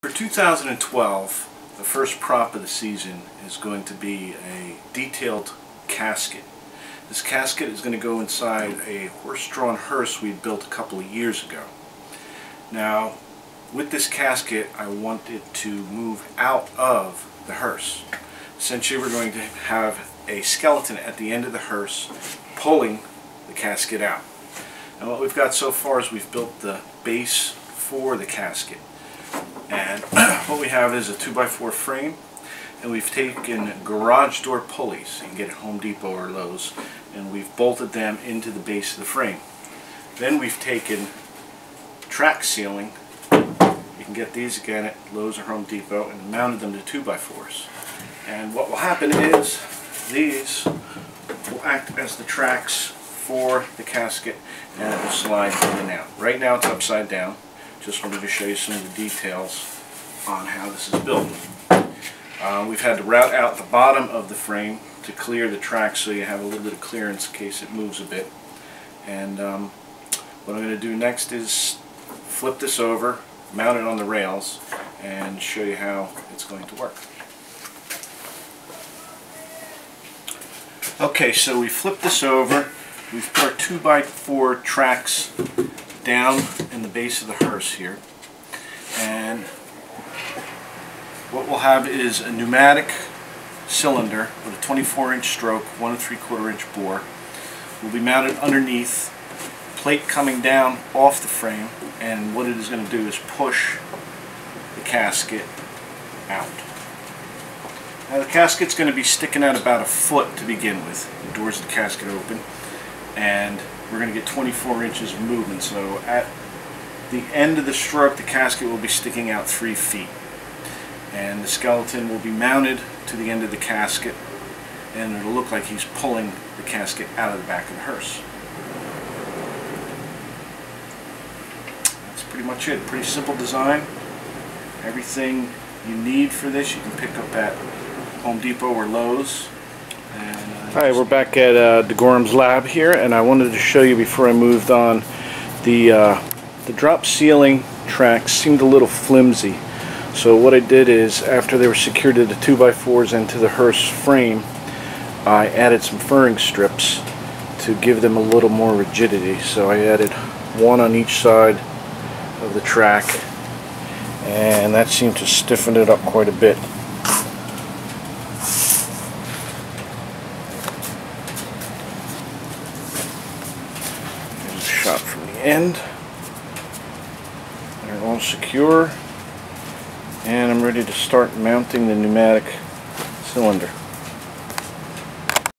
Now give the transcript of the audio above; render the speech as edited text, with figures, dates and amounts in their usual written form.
For 2012, the first prop of the season is going to be a detailed casket. This casket is going to go inside a horse-drawn hearse we built a couple of years ago. Now, with this casket, I want it to move out of the hearse. Essentially, we're going to have a skeleton at the end of the hearse pulling the casket out. And what we've got so far is we've built the base for the casket. And what we have is a 2x4 frame, and we've taken garage door pulleys, you can get at Home Depot or Lowe's, and we've bolted them into the base of the frame. Then we've taken track sealing, you can get these again at Lowe's or Home Depot, and mounted them to 2x4s. And what will happen is these will act as the tracks for the casket, and it will slide in and out. Right now it's upside down. Just wanted to show you some of the details on how this is built. We've had to route out the bottom of the frame to clear the tracks so you have a little bit of clearance in case it moves a bit. And what I'm going to do next is flip this over, mount it on the rails, and show you how it's going to work. Okay, so we flipped this over. We've put our 2x4 tracks down in the base of the hearse here, and what we'll have is a pneumatic cylinder with a 24-inch stroke, 1 3/4-inch bore. Will be mounted underneath, plate coming down off the frame, and what it is going to do is push the casket out. Now the casket's going to be sticking out about 1 foot to begin with. The doors of the casket open, and we're going to get 24 inches of movement. So at the end of the stroke, the casket will be sticking out 3 feet. And the skeleton will be mounted to the end of the casket, and it'll look like he's pulling the casket out of the back of the hearse. That's pretty much it. Pretty simple design. Everything you need for this you can pick up at Home Depot or Lowe's. Hi, we're back at DeGorham's lab here, and I wanted to show you before I moved on the drop ceiling tracks seemed a little flimsy. So what I did is, after they were secured to the 2x4s and to the hearse frame, I added some furring strips to give them a little more rigidity. So I added 1 on each side of the track, and that seemed to stiffen it up quite a bit. Shot from the end. They're all secure, and I'm ready to start mounting the pneumatic cylinder.